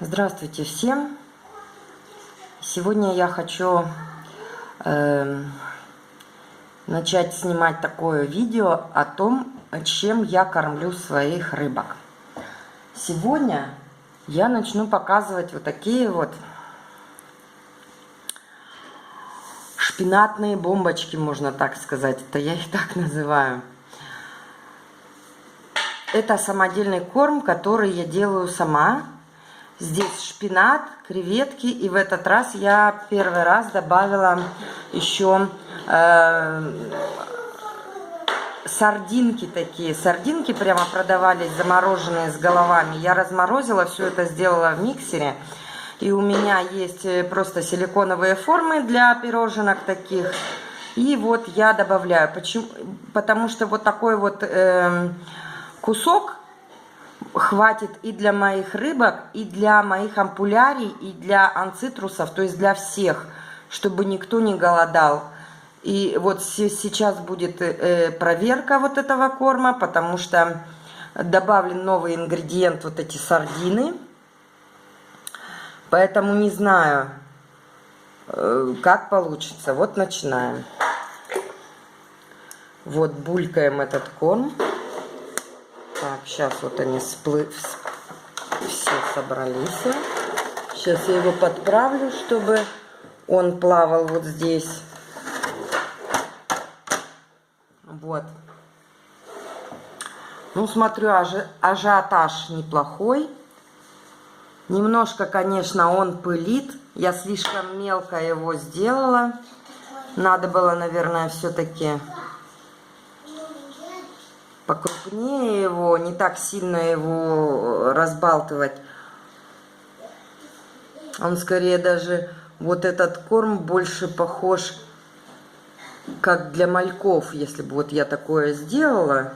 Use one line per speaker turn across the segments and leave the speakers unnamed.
Здравствуйте всем! Сегодня я хочу начать снимать такое видео о том, чем я кормлю своих рыбок. Сегодня я начну показывать вот такие вот шпинатные бомбочки, можно так сказать. Это я их так называю. Это самодельный корм, который я делаю сама. Здесь шпинат, креветки, и в этот раз я первый раз добавила еще сардинки такие. Сардинки прямо продавались замороженные с головами. Я разморозила, все это сделала в миксере. И у меня есть просто силиконовые формы для пироженок таких. И вот я добавляю. Почему? Потому что вот такой вот кусок хватит и для моих рыбок, и для моих ампулярий, и для анцитрусов, то есть для всех, чтобы никто не голодал. И вот сейчас будет проверка вот этого корма, потому что добавлен новый ингредиент, вот эти сардины. Поэтому не знаю, как получится. Вот начинаем. Вот булькаем этот корм. Так, сейчас вот они все собрались. Сейчас я его подправлю, чтобы он плавал вот здесь. Вот. Ну, смотрю, ажиотаж неплохой. Немножко, конечно, он пылит. Я слишком мелко его сделала. Надо было, наверное, все-таки покрупнее его, не так сильно его разбалтывать. Он скорее даже, вот этот корм больше похож как для мальков, если бы вот я такое сделала.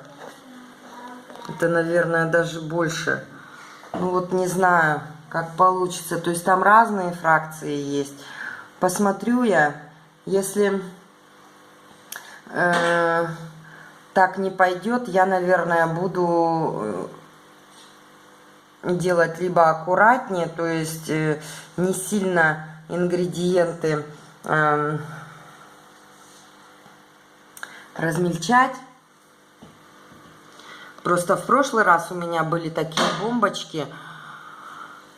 Это, наверное, даже больше. Ну вот не знаю, как получится. То есть там разные фракции есть. Посмотрю я, если так не пойдет, я, наверное, буду делать либо аккуратнее, то есть не сильно ингредиенты размельчать. Просто в прошлый раз у меня были такие бомбочки,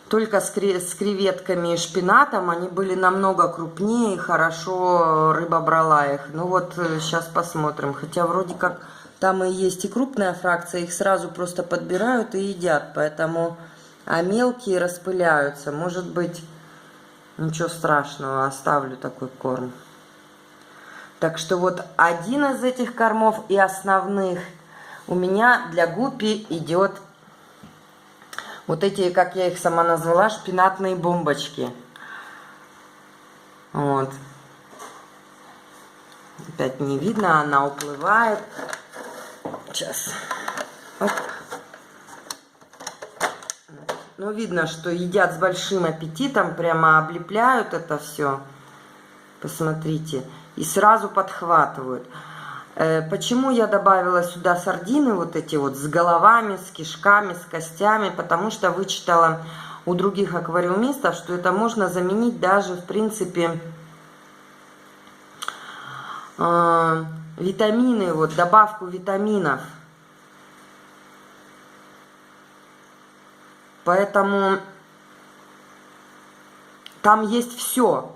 только с креветками и шпинатом. Они были намного крупнее, и хорошо рыба брала их. Ну вот сейчас посмотрим. Хотя вроде как там и есть и крупная фракция, их сразу просто подбирают и едят. Поэтому, а мелкие распыляются. Может быть, ничего страшного, оставлю такой корм. Так что вот один из этих кормов и основных у меня для гуппи идет вот эти, как я их сама назвала, шпинатные бомбочки. Вот. Опять не видно, она уплывает. Сейчас. Оп. Ну, видно, что едят с большим аппетитом, прямо облепляют это все. Посмотрите. И сразу подхватывают. Почему я добавила сюда сардины, вот эти вот с головами, с кишками, с костями? Потому что вычитала у других аквариумистов, что это можно заменить даже, в принципе, витамины, вот добавку витаминов. Поэтому там есть все.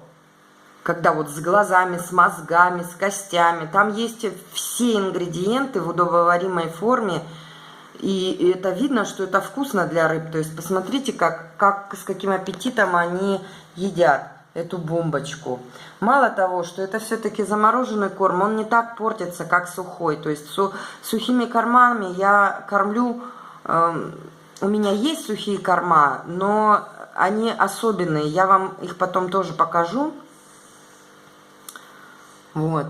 Когда вот с глазами, с мозгами, с костями. Там есть все ингредиенты в удобоваримой форме. И это видно, что это вкусно для рыб. То есть посмотрите, с каким аппетитом они едят эту бомбочку. Мало того, что это все-таки замороженный корм, он не так портится, как сухой. То есть сухими кормами я кормлю... У меня есть сухие корма, но они особенные. Я вам их потом тоже покажу. Вот.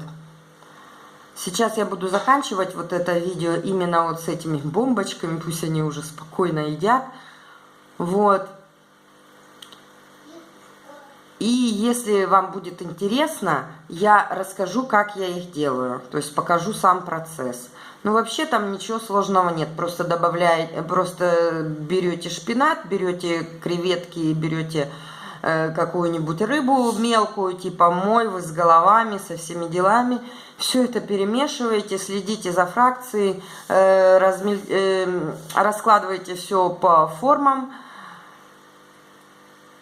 Сейчас я буду заканчивать вот это видео именно вот с этими бомбочками. Пусть они уже спокойно едят. Вот. И если вам будет интересно, я расскажу, как я их делаю. То есть покажу сам процесс. Ну, вообще там ничего сложного нет. Просто просто берете шпинат, берете креветки, берете какую-нибудь рыбу мелкую, типа мойвы с головами, со всеми делами. Все это перемешиваете, следите за фракцией, раскладываете все по формам.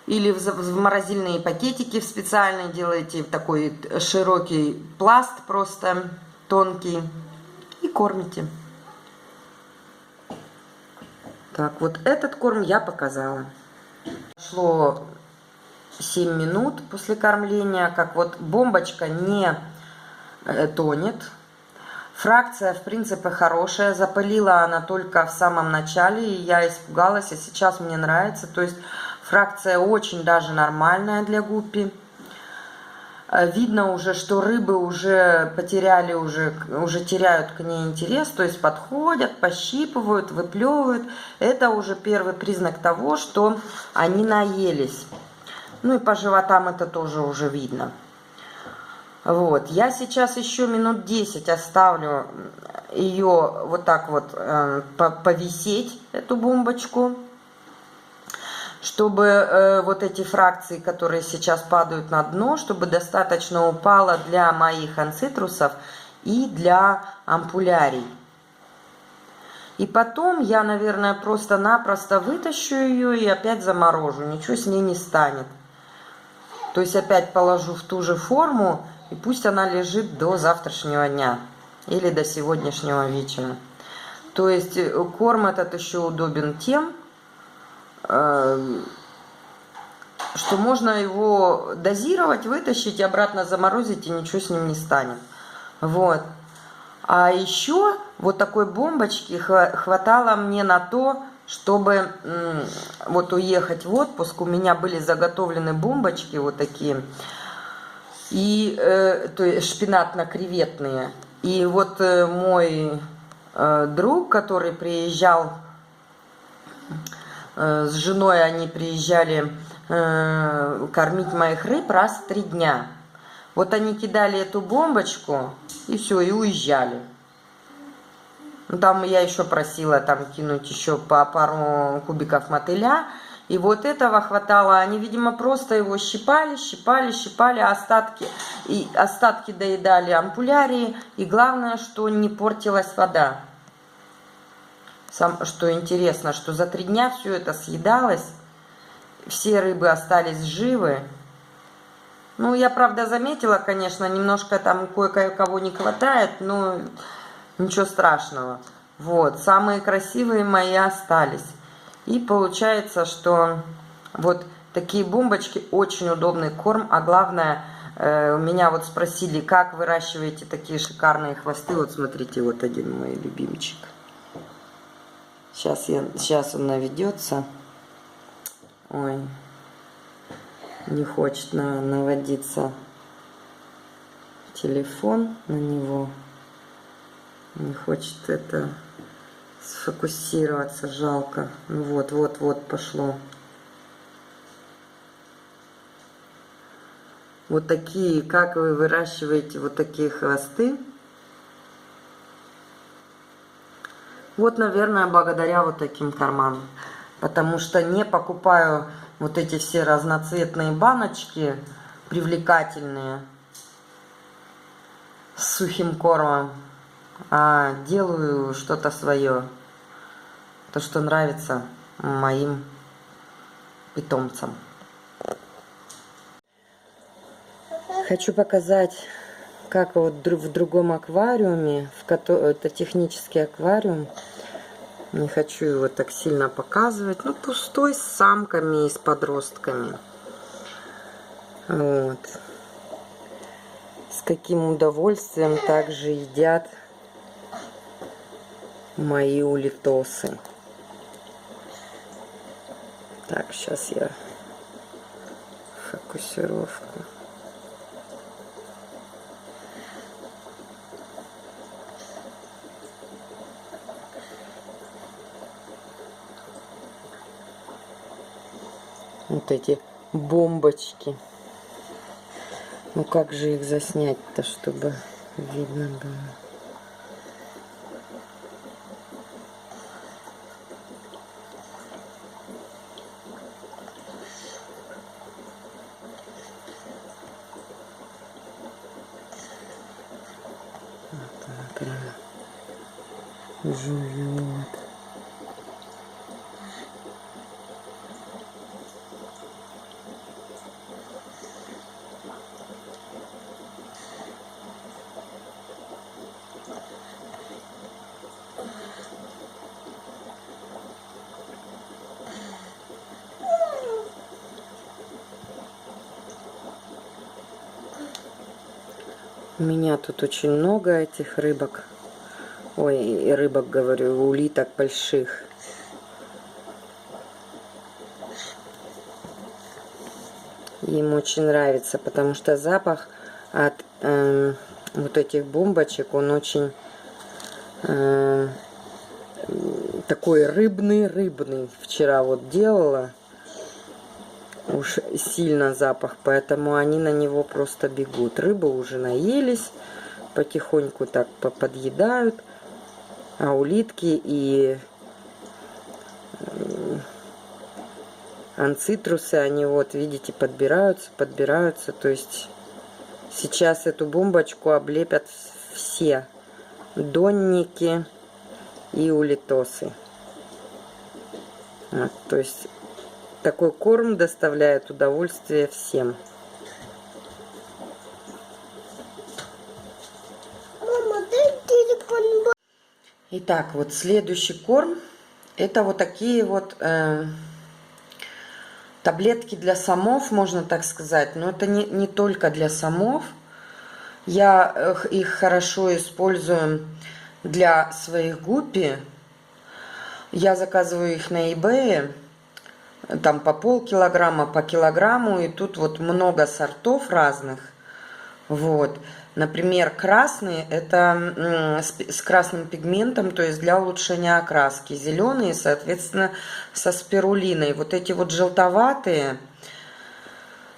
Или в морозильные пакетики в специальные делаете такой широкий пласт, просто тонкий, и кормите. Так, вот этот корм я показала. Прошло 7 минут после кормления, как вот бомбочка не тонет. Фракция, в принципе, хорошая. Запылила она только в самом начале, и я испугалась, а сейчас мне нравится. То есть фракция очень даже нормальная для гуппи. Видно уже, что рыбы уже потеряли, уже теряют к ней интерес, то есть подходят, пощипывают, выплевывают. Это уже первый признак того, что они наелись. Ну и по животам это тоже уже видно. Вот, я сейчас еще минут 10 оставлю ее вот так вот повисеть, эту бомбочку, чтобы вот эти фракции, которые сейчас падают на дно, чтобы достаточно упало для моих анцитрусов и для ампулярий. И потом я, наверное, просто-напросто вытащу ее и опять заморожу, ничего с ней не станет. То есть опять положу в ту же форму, и пусть она лежит до завтрашнего дня или до сегодняшнего вечера. То есть корм этот еще удобен тем, что можно его дозировать, вытащить и обратно заморозить, и ничего с ним не станет. Вот. А еще вот такой бомбочки хватало мне на то, чтобы вот уехать в отпуск. У меня были заготовлены бомбочки вот такие, и то есть шпинатно-креветные. И вот мой друг, который приезжал с женой, они приезжали кормить моих рыб раз в 3 дня. Вот они кидали эту бомбочку, и все, и уезжали. Ну, там я еще просила там кинуть еще по пару кубиков мотыля. И вот этого хватало. Они, видимо, просто его щипали, остатки доедали ампулярии. И главное, что не портилась вода. Что интересно, что за 3 дня все это съедалось. Все рыбы остались живы. Ну, я, правда, заметила, конечно, немножко там кое-кого не хватает, но ничего страшного. Вот, самые красивые мои остались. И получается, что вот такие бомбочки очень удобный корм. А главное, меня вот спросили, как выращиваете такие шикарные хвосты. Вот смотрите, вот один мой любимчик. Сейчас он наведется. Ой, не хочет наводиться телефон на него. Не хочет это сфокусироваться, жалко. Ну вот пошло. Вот такие, как вы выращиваете вот такие хвосты? Вот, наверное, благодаря вот таким кормам. Потому что не покупаю вот эти все разноцветные баночки привлекательные с сухим кормом, а делаю что-то свое, то, что нравится моим питомцам. Хочу показать, как вот в другом аквариуме, это технический аквариум, не хочу его так сильно показывать, ну пустой, с самками и с подростками. Вот. С каким удовольствием также едят мои улитосы. Так, сейчас я фокусировку. Вот эти бомбочки. Ну как же их заснять-то, чтобы видно было? Вот она прям жует. У меня тут очень много этих рыбок. Ой, и рыбок, говорю, улиток больших. Им очень нравится, потому что запах от вот этих бомбочек, он очень такой рыбный. Вчера вот делала. Уж сильно запах, поэтому они на него просто бегут. Рыбы уже наелись, потихоньку так подъедают, а улитки и анцитрусы, они вот, видите, подбираются. То есть сейчас эту бомбочку облепят все донники и улитосы. Вот, то есть такой корм доставляет удовольствие всем.
Мама, дай телефон.
Итак, вот следующий корм. Это вот такие вот таблетки для самов, можно так сказать. Но это не только для самов. Я их хорошо использую для своих гуппи. Я заказываю их на eBay. Там по полкилограмма, по килограмму, и тут вот много сортов разных. Вот, например, красный — это с красным пигментом, то есть для улучшения окраски. Зеленые, соответственно, со спирулиной. Вот эти вот желтоватые,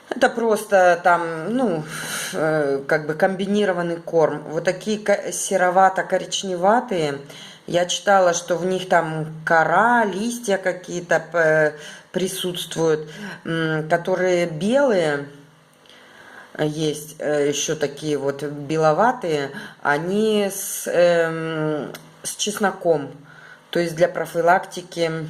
это просто там, ну, как бы комбинированный корм. Вот такие серовато-коричневатые. Я читала, что в них там кора, листья какие-то присутствуют, которые белые. Есть еще такие вот беловатые, они с чесноком, то есть для профилактики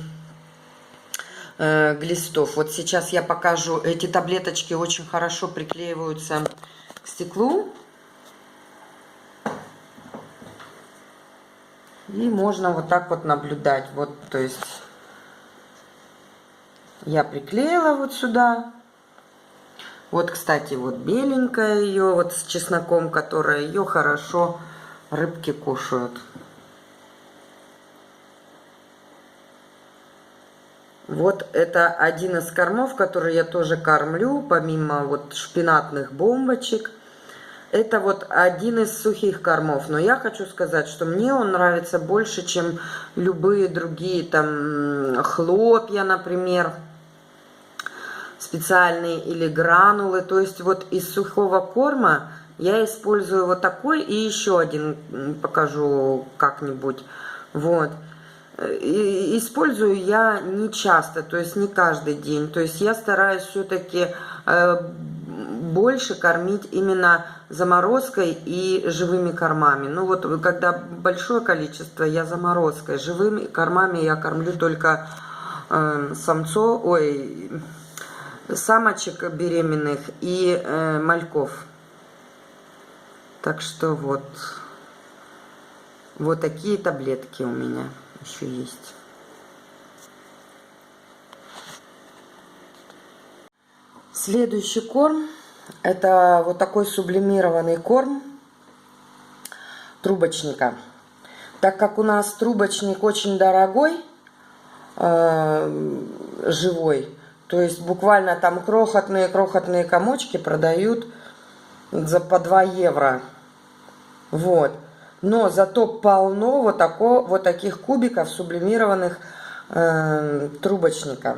глистов. Вот сейчас я покажу, эти таблеточки очень хорошо приклеиваются к стеклу. И можно вот так вот наблюдать. Вот, то есть я приклеила вот сюда. Вот, кстати, вот беленькая ее, вот с чесноком, которая ее хорошо рыбки кушают. Вот это один из кормов, который я тоже кормлю, помимо вот шпинатных бомбочек. Это вот один из сухих кормов, но я хочу сказать, что мне он нравится больше, чем любые другие, там, хлопья, например, специальные, или гранулы. То есть вот из сухого корма я использую вот такой, и еще один покажу как-нибудь. Вот. И использую я не часто, то есть не каждый день. То есть я стараюсь все-таки больше кормить именно заморозкой и живыми кормами. Ну вот, когда большое количество, я заморозкой. Живыми кормами я кормлю только самочек беременных и мальков. Так что вот такие таблетки у меня еще есть. Следующий корм — это вот такой сублимированный корм трубочника. Так как у нас трубочник очень дорогой, живой, то есть буквально там крохотные комочки продают по 2 евро. Вот. Но зато полно вот таких кубиков сублимированных трубочника.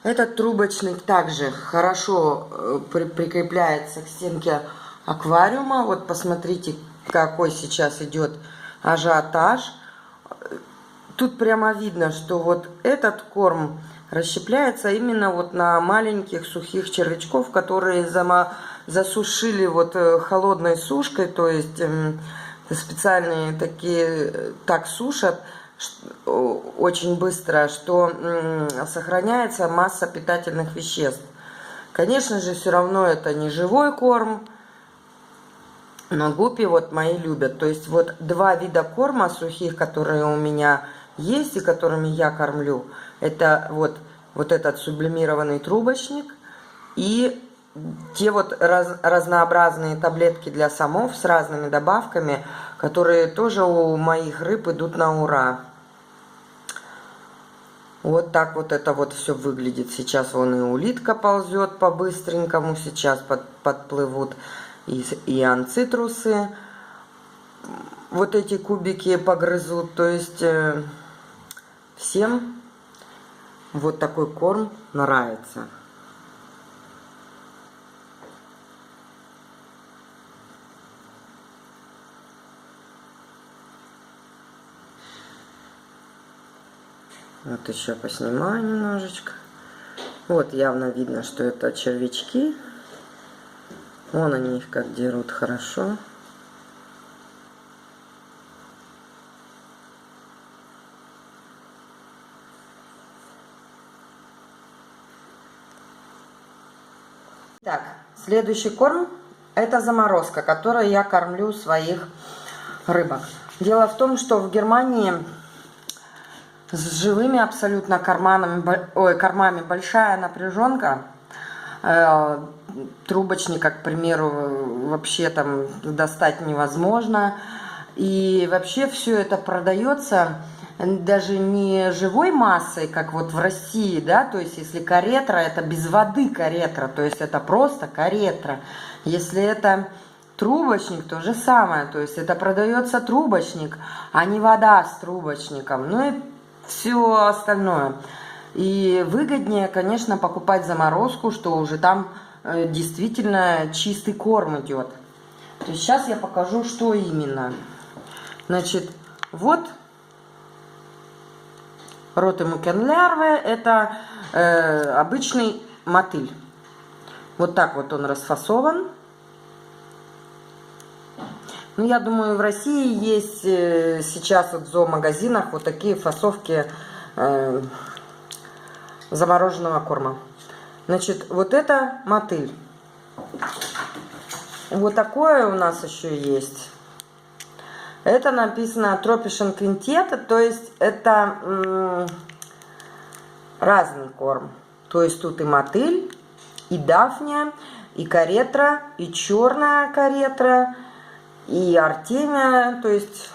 Этот трубочник также хорошо прикрепляется к стенке аквариума. Вот посмотрите, какой сейчас идет ажиотаж. Тут прямо видно, что вот этот корм расщепляется именно вот на маленьких сухих червячков, которые засушили вот холодной сушкой, то есть специальные такие так сушат очень быстро, что сохраняется масса питательных веществ. Конечно же, все равно это не живой корм, но гуппи вот мои любят. То есть вот два вида корма сухих, которые у меня есть и которыми я кормлю, это вот этот сублимированный трубочник и те вот разнообразные таблетки для самов с разными добавками, которые тоже у моих рыб идут на ура. Вот так вот это вот все выглядит. Сейчас вон и улитка ползет по-быстренькому, сейчас подплывут и анцитрусы. Вот эти кубики погрызут, то есть всем вот такой корм нравится. Вот еще поснимаю немножечко. Вот явно видно, что это червячки. Вон они их как дерут хорошо. Так, следующий корм — это заморозка, которой я кормлю своих рыбок. Дело в том, что в Германии с живыми абсолютно кормами большая напряженка. Трубочника, к примеру, вообще там достать невозможно. И вообще все это продается даже не живой массой, как вот в России, да, то есть если каретра, это без воды каретра, то есть это просто каретра. Если это трубочник, то же самое, то есть это продается трубочник, а не вода с трубочником, ну и все остальное. И выгоднее, конечно, покупать заморозку, что уже там действительно чистый корм идет. То есть сейчас я покажу, что именно. Значит, вот ротемукен-лярве, это обычный мотыль. Вот так вот он расфасован. Ну, я думаю, в России есть сейчас вот в зоомагазинах вот такие фасовки замороженного корма. Значит, вот это мотыль. Вот такое у нас еще есть. Это написано Tropische Quintet, то есть это разный корм. То есть тут и мотыль, и дафния, и каретра, и черная каретра, и артемия, то есть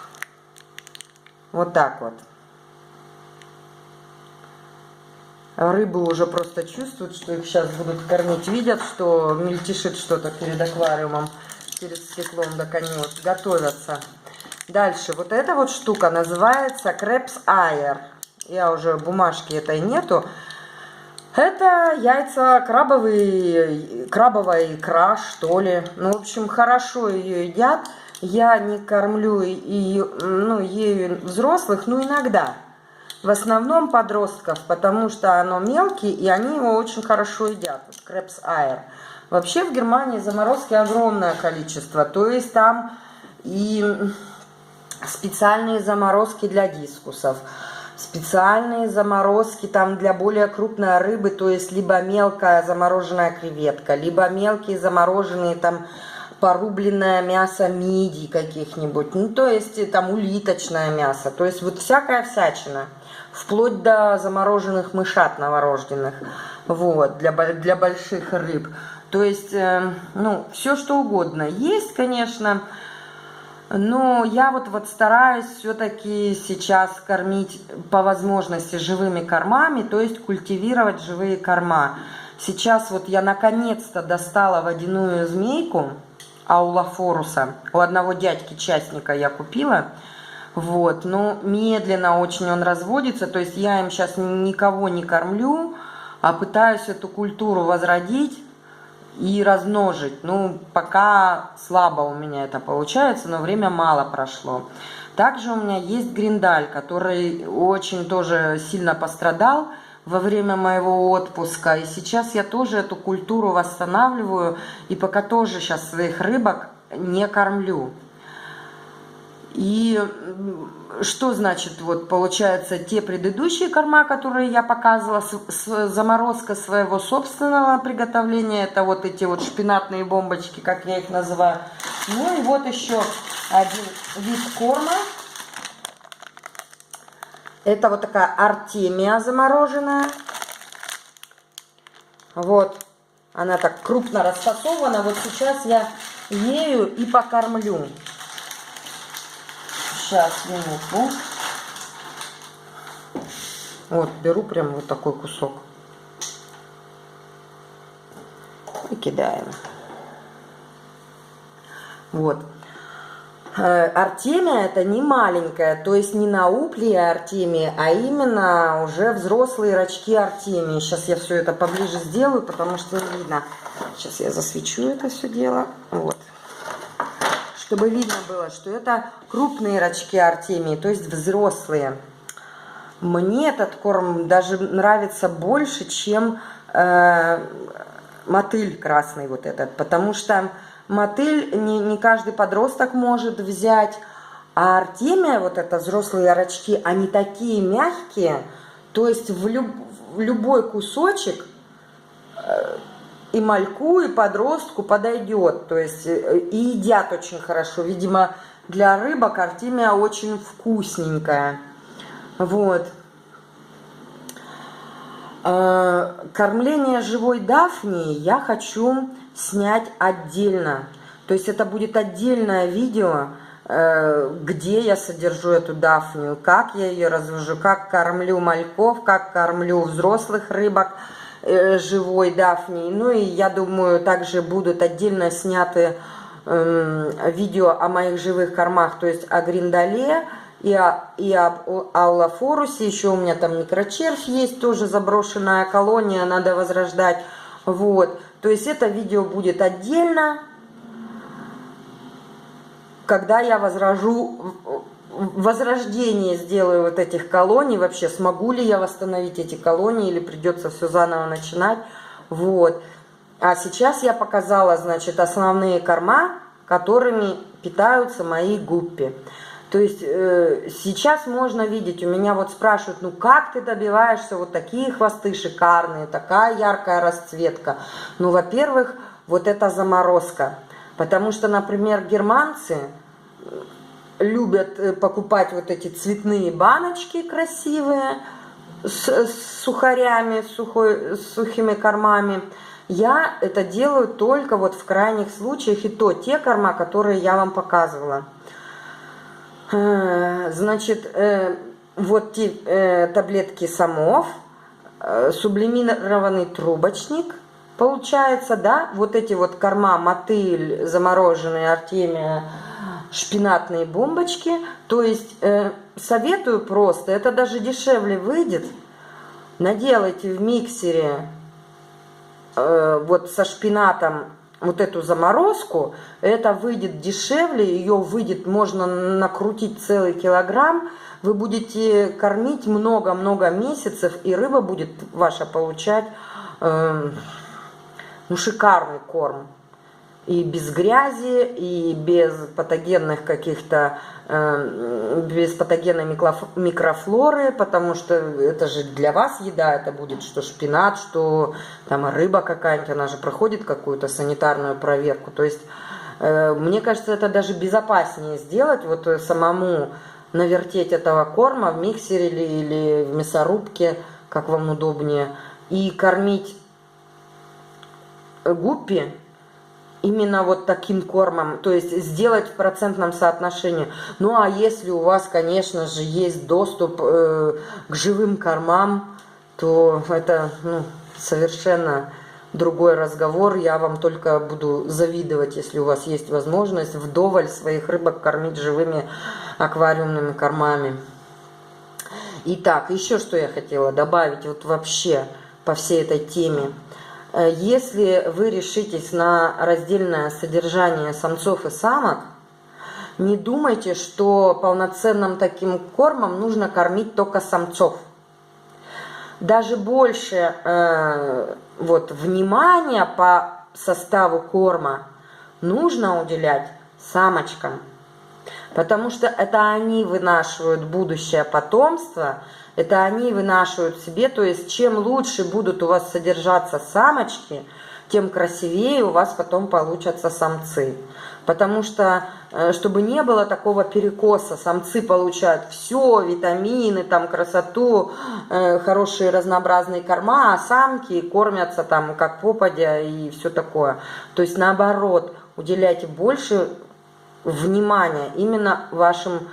вот так вот. Рыбы уже просто чувствуют, что их сейчас будут кормить, видят, что мельтешит что-то перед аквариумом, перед стеклом, так они вот готовятся. Дальше, вот эта вот штука называется Krebs Eier. Я уже бумажки этой нету. Это яйца крабовая икра, что ли. Ну, в общем, хорошо ее едят. Я не кормлю ею взрослых, но иногда. В основном подростков, потому что оно мелкий, и они его очень хорошо едят. Вот Krebs Eier. Вообще в Германии заморозки огромное количество. То есть там и специальные заморозки для дискусов, специальные заморозки там для более крупной рыбы, то есть либо мелкая замороженная креветка, либо мелкие замороженные там порубленное мясо мидий каких-нибудь, ну то есть там улиточное мясо, то есть вот всякая всячина, вплоть до замороженных мышат новорожденных, вот, для больших рыб. То есть, ну, все что угодно есть, конечно. Но я вот стараюсь все-таки сейчас кормить по возможности живыми кормами, то есть культивировать живые корма. Сейчас вот я наконец-то достала водяную змейку аулофоруса. У одного дядьки-частника я купила. Вот, но медленно очень он разводится, то есть я им сейчас никого не кормлю. а пытаюсь эту культуру возродить и размножить. Ну, пока слабо у меня это получается, но время мало прошло. Также у меня есть гриндаль, который очень тоже сильно пострадал во время моего отпуска. И сейчас я тоже эту культуру восстанавливаю. И пока тоже сейчас своих рыбок не кормлю. И что значит, вот получается, те предыдущие корма, которые я показывала, заморозка своего собственного приготовления, это вот эти вот шпинатные бомбочки, как я их называю. Ну и вот еще один вид корма. Это вот такая артемия замороженная. Вот, она так крупно расфасована. Вот сейчас я ею и покормлю. Сейчас, минуту. Вот, беру прям вот такой кусок. И кидаем. Вот. Артемия это не маленькая, то есть не на упле артемии, а именно уже взрослые рачки артемии. Сейчас я все это поближе сделаю, потому что не видно. Сейчас я засвечу это все дело. Вот. Чтобы видно было, что это крупные рачки артемии, то есть взрослые. Мне этот корм даже нравится больше, чем мотыль красный вот этот, потому что мотыль не каждый подросток может взять, а артемия, вот это взрослые рачки, они такие мягкие, то есть в любой кусочек и мальку, и подростку подойдет, то есть и едят очень хорошо. Видимо, для рыбок артемия очень вкусненькая. Вот. Кормление живой дафнии я хочу снять отдельно. То есть это будет отдельное видео, где я содержу эту дафнию, как я ее развожу, как кормлю мальков, как кормлю взрослых рыбок живой дафнией. Ну и я думаю, также будут отдельно сняты видео о моих живых кормах, то есть о гриндале и об аулофорусе. Еще у меня там микрочервь есть, тоже заброшенная колония, надо возрождать. Вот, то есть это видео будет отдельно, когда я возрождение сделаю вот этих колоний, вообще смогу ли я восстановить эти колонии или придется все заново начинать. Вот. А сейчас я показала, значит, основные корма, которыми питаются мои гуппи. То есть сейчас можно видеть, у меня вот спрашивают, ну как ты добиваешься, вот такие хвосты шикарные, такая яркая расцветка. Ну, во-первых, вот эта заморозка. Потому что, например, германцы любят покупать вот эти цветные баночки красивые с сухарями, с сухими кормами. Я это делаю только вот в крайних случаях, и то те корма, которые я вам показывала. Значит, вот те таблетки Самов, сублимированный трубочник получается, да, вот эти вот корма, мотыль, замороженные, артемия, шпинатные бомбочки. То есть советую просто, это даже дешевле выйдет, наделайте в миксере вот со шпинатом вот эту заморозку, это выйдет дешевле, ее выйдет, можно накрутить целый килограмм, вы будете кормить много-много месяцев, и рыба будет ваша получать ну, шикарный корм. И без грязи, и без патогенных каких-то, без патогенной микрофлоры, потому что это же для вас еда, это будет что шпинат, что там рыба какая-нибудь, она же проходит какую-то санитарную проверку. То есть, мне кажется, это даже безопаснее сделать, вот самому навертеть этого корма в миксере или в мясорубке, как вам удобнее, и кормить гуппи именно вот таким кормом, то есть сделать в процентном соотношении. Ну а если у вас, конечно же, есть доступ к живым кормам, то это совершенно другой разговор. Я вам только буду завидовать, если у вас есть возможность вдоволь своих рыбок кормить живыми аквариумными кормами. Итак, еще что я хотела добавить, вот вообще по всей этой теме. Если вы решитесь на раздельное содержание самцов и самок, не думайте, что полноценным таким кормом нужно кормить только самцов. Даже больше вот, внимания по составу корма нужно уделять самочкам. Потому что это они вынашивают будущее потомство, это они вынашивают себе, то есть чем лучше будут у вас содержаться самочки, тем красивее у вас потом получатся самцы. Потому что, чтобы не было такого перекоса, самцы получают все, витамины, там, красоту, хорошие разнообразные корма, а самки кормятся там как попадя и все такое. То есть наоборот, уделяйте больше внимания именно вашим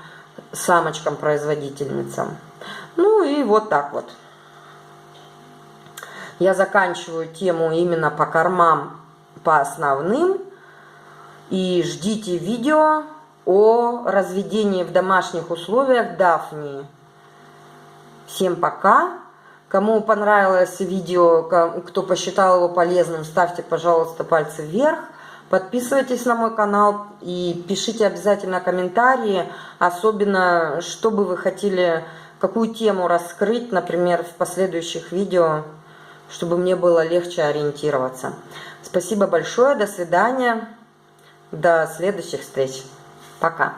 самочкам-производительницам. Ну и вот так вот. Я заканчиваю тему именно по кормам, по основным. И ждите видео о разведении в домашних условиях дафнии. Всем пока. Кому понравилось видео, кто посчитал его полезным, ставьте, пожалуйста, пальцы вверх. Подписывайтесь на мой канал и пишите обязательно комментарии, особенно, что бы вы хотели, какую тему раскрыть, например, в последующих видео, чтобы мне было легче ориентироваться. Спасибо большое, до свидания, до следующих встреч. Пока.